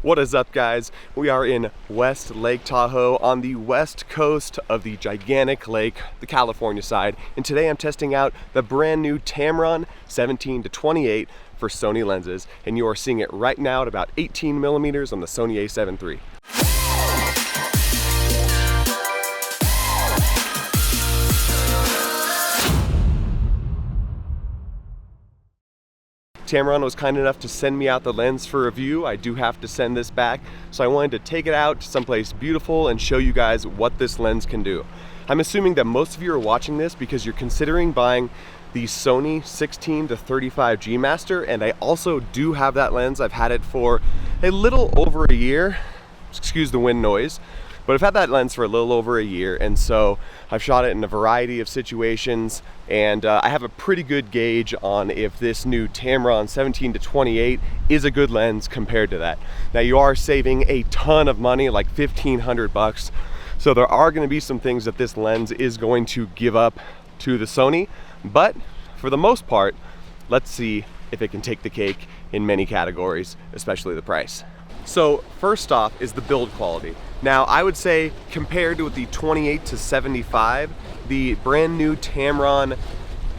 What is up, guys? We are in West Lake Tahoe on the west coast of the gigantic lake, the California side, and today I'm testing out the brand new Tamron 17-28 for Sony lenses, and you are seeing it right now at about 18mm on the Sony A7 III. Tamron was kind enough to send me out the lens for review. I do have to send this back, so I wanted to take it out to someplace beautiful and show you guys what this lens can do. I'm assuming that most of you are watching this because you're considering buying the Sony 16-35 G Master, and I also do have that lens. I've had it for a little over a year. Excuse the wind noise. But I've had that lens for a little over a year, and so I've shot it in a variety of situations, and I have a pretty good gauge on if this new Tamron 17-28 is a good lens compared to that. Now, you are saving a ton of money, like $1,500 so there are going to be some things that this lens is going to give up to the Sony, but for the most part, let's see if it can take the cake in many categories, especially the price. So first off is the build quality. Now, I would say compared to the 28-75, the brand new Tamron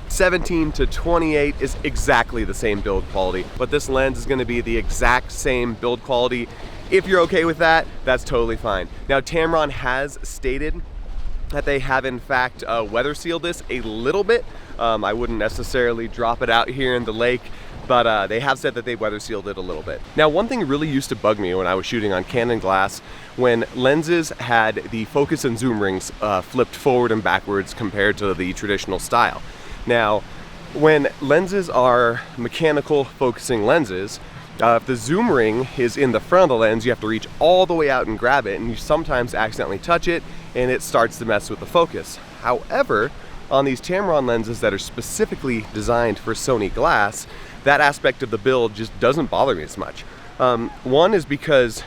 17-28 is exactly the same build quality, but this lens is going to be the exact same build quality. If you're okay with that, that's totally fine. Now, Tamron has stated that they have in fact weather sealed this a little bit. I wouldn't necessarily drop it out here in the lake, but they have said that they weather sealed it a little bit. Now, one thing really used to bug me when I was shooting on Canon glass, when lenses had the focus and zoom rings flipped forward and backwards compared to the traditional style. Now, when lenses are mechanical focusing lenses, if the zoom ring is in the front of the lens, you have to reach all the way out and grab it, and you sometimes accidentally touch it and it starts to mess with the focus. However, on these Tamron lenses that are specifically designed for Sony glass, that aspect of the build just doesn't bother me as much. One is because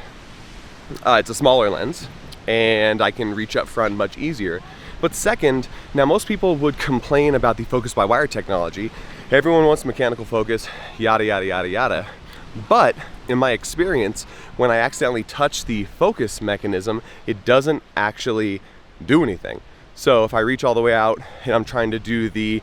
it's a smaller lens and I can reach up front much easier. But second, now most people would complain about the focus by wire technology. Everyone wants mechanical focus, yada, yada, yada, yada. But in my experience, when I accidentally touch the focus mechanism, it doesn't actually do anything. So if I reach all the way out and I'm trying to do the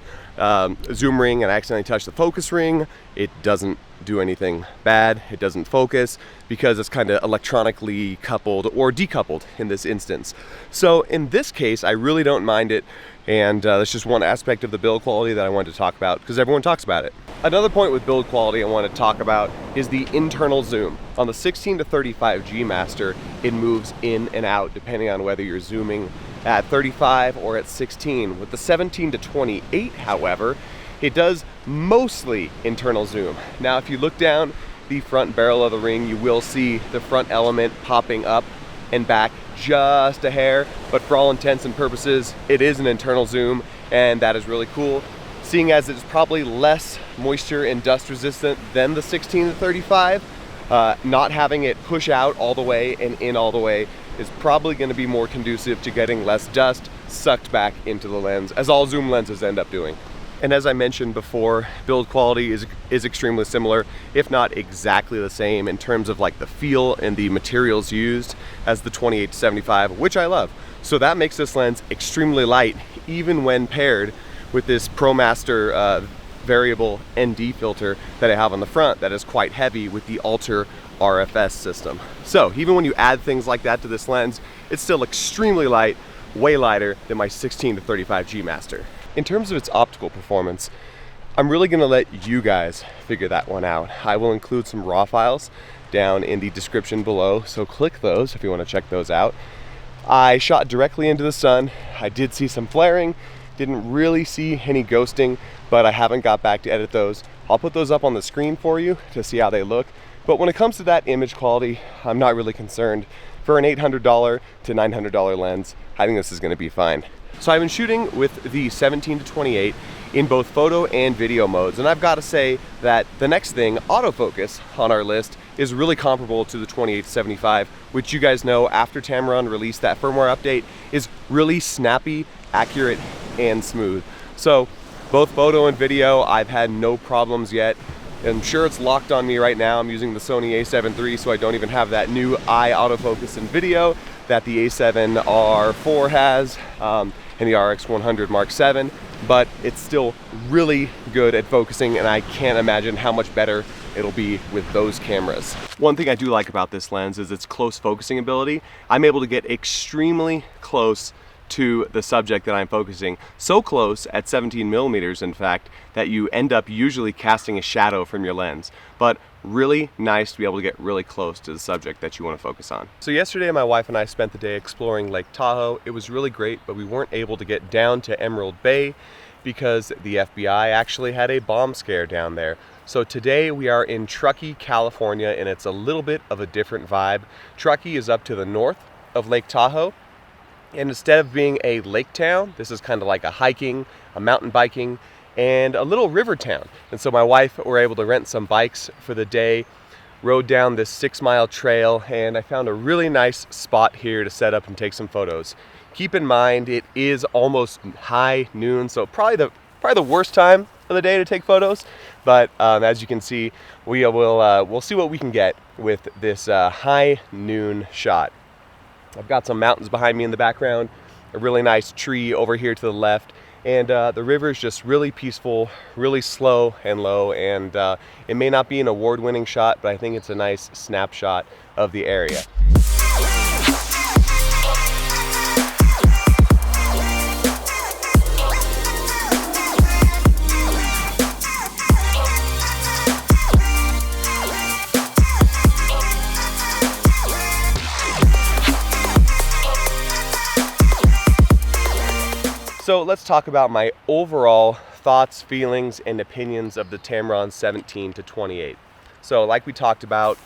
zoom ring and I accidentally touch the focus ring, it doesn't do anything bad. It doesn't focus because it's kind of electronically coupled or decoupled in this instance. So in this case, I really don't mind it, and that's just one aspect of the build quality that I wanted to talk about because everyone talks about it. Another point with build quality I want to talk about is the internal zoom. On the 16-35 G Master, it moves in and out depending on whether you're zooming at 35 or at 16. With the 17-28, however, it does mostly internal zoom. Now, if you look down the front barrel of the ring, you will see the front element popping up and back just a hair, but for all intents and purposes, it is an internal zoom, and that is really cool, seeing as it's probably less moisture and dust resistant than the 16-35. Not having it push out all the way and in all the way is probably going to be more conducive to getting less dust sucked back into the lens, as all zoom lenses end up doing. And as I mentioned before, build quality is extremely similar, if not exactly the same in terms of like the feel and the materials used as the 28-75, which I love. So that makes this lens extremely light, even when paired with this ProMaster variable ND filter that I have on the front that is quite heavy with the Alter RFS system. So even when you add things like that to this lens, it's still extremely light, way lighter than my 16-35 G Master. In terms of its optical performance, I'm really going to let you guys figure that one out. I will include some raw files down in the description below, so click those if you want to check those out. I shot directly into the sun. I did see some flaring, didn't really see any ghosting, but I haven't got back to edit those. I'll put those up on the screen for you to see how they look. But when it comes to that image quality, I'm not really concerned. For an $800 to $900 lens, I think this is going to be fine. So I've been shooting with the 17-28 in both photo and video modes, and I've got to say that the next thing, autofocus, on our list is really comparable to the 28-75, which you guys know after Tamron released that firmware update is really snappy, accurate, and smooth. So both photo and video, I've had no problems yet I'm sure it's locked on me right now. I'm using the Sony A7III, so I don't even have that new eye autofocus in video that the A7R IV has, and the RX100 Mark VII, but it's still really good at focusing, and I can't imagine how much better it'll be with those cameras. One thing I do like about this lens is its close focusing ability. I'm able to get extremely close to the subject that I'm focusing, so close at 17 millimeters in fact, that you end up usually casting a shadow from your lens. But really nice to be able to get really close to the subject that you want to focus on. So yesterday my wife and I spent the day exploring Lake Tahoe. It was really great, but we weren't able to get down to Emerald Bay because the FBI actually had a bomb scare down there. So today we are in Truckee, California, and it's a little bit of a different vibe. Truckee is up to the north of Lake Tahoe, and instead of being a lake town, this is kind of like a hiking, a mountain biking, and a little river town. And so my wife were able to rent some bikes for the day, rode down this 6-mile trail, and I found a really nice spot here to set up and take some photos. Keep in mind, it is almost high noon, so probably the worst time of the day to take photos. But as you can see, we'll see what we can get with this high noon shot. I've got some mountains behind me in the background, a really nice tree over here to the left, and the river is just really peaceful, really slow and low, and it may not be an award-winning shot, but I think it's a nice snapshot of the area. So let's talk about my overall thoughts, feelings, and opinions of the Tamron 17-28. So like we talked about,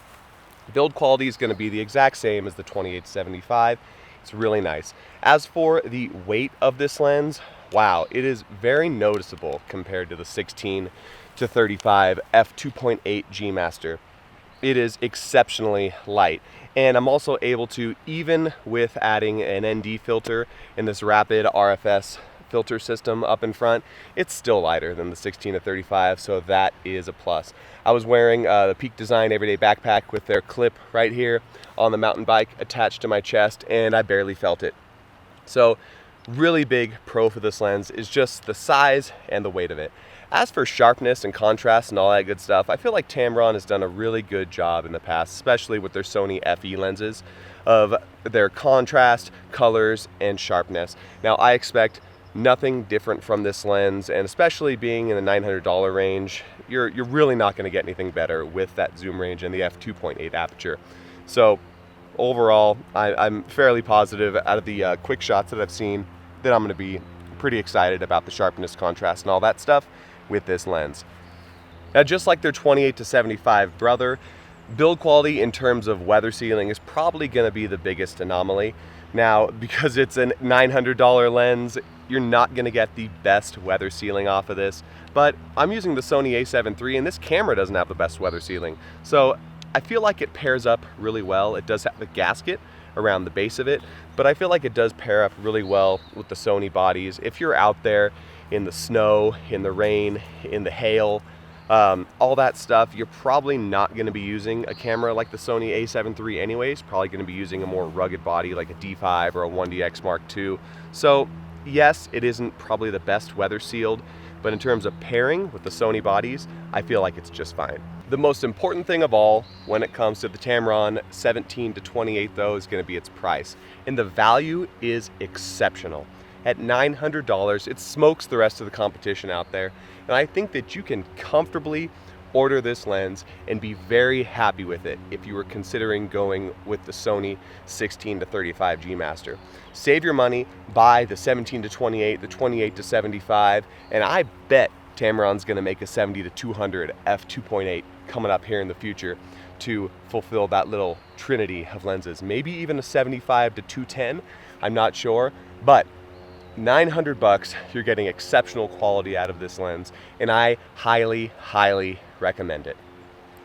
build quality is going to be the exact same as the 28-75. It's really nice. As for the weight of this lens, wow, it is very noticeable compared to the 16-35 f2.8 G Master. It is exceptionally light. And I'm also able to, even with adding an ND filter in this rapid RFS filter system up in front, it's still lighter than the 16-35, so that is a plus. I was wearing the Peak Design Everyday Backpack with their clip right here on the mountain bike attached to my chest, and I barely felt it. So really big pro for this lens is just the size and the weight of it. As for sharpness and contrast and all that good stuff, I feel like Tamron has done a really good job in the past, especially with their Sony FE lenses, of their contrast, colors, and sharpness. Now I expect nothing different from this lens, and especially being in the $900 range, you're really not going to get anything better with that zoom range and the f2.8 aperture. So overall, I'm fairly positive out of the quick shots that I've seen that I'm going to be pretty excited about the sharpness, contrast, and all that stuff with this lens. Now, just like their 28-75 brother, build quality in terms of weather sealing is probably going to be the biggest anomaly. Now, because it's a $900 lens, you're not going to get the best weather sealing off of this, but I'm using the Sony A7 III, and this camera doesn't have the best weather sealing. So I feel like it pairs up really well. It does have the gasket around the base of it, but I feel like it does pair up really well with the Sony bodies. If you're out there in the snow, in the rain, in the hail, all that stuff, you're probably not going to be using a camera like the Sony A7 III anyways. Probably going to be using a more rugged body like a D5 or a 1DX Mark II. So yes, it isn't probably the best weather sealed, but in terms of pairing with the Sony bodies, I feel like it's just fine. The most important thing of all when it comes to the Tamron 17-28 though is going to be its price, and the value is exceptional. At $900, it smokes the rest of the competition out there, and I think that you can comfortably order this lens and be very happy with it if you were considering going with the Sony 16-35 G Master. Save your money, buy the 17-28, the 28-75, and I bet Tamron's going to make a 70-200 f2.8 coming up here in the future to fulfill that little trinity of lenses. Maybe even a 75-210, I'm not sure, but $900, you're getting exceptional quality out of this lens, and I highly, highly recommend it.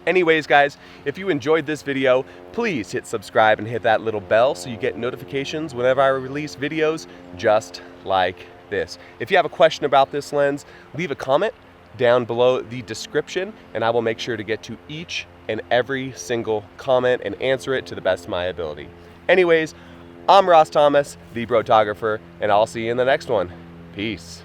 Anyways, guys, if you enjoyed this video, please hit subscribe and hit that little bell so you get notifications whenever I release videos just like this. If you have a question about this lens, leave a comment down below the description, and I will make sure to get to each and every single comment and answer it to the best of my ability. Anyways, I'm Ross Thomas, the Brotographer, and I'll see you in the next one. Peace.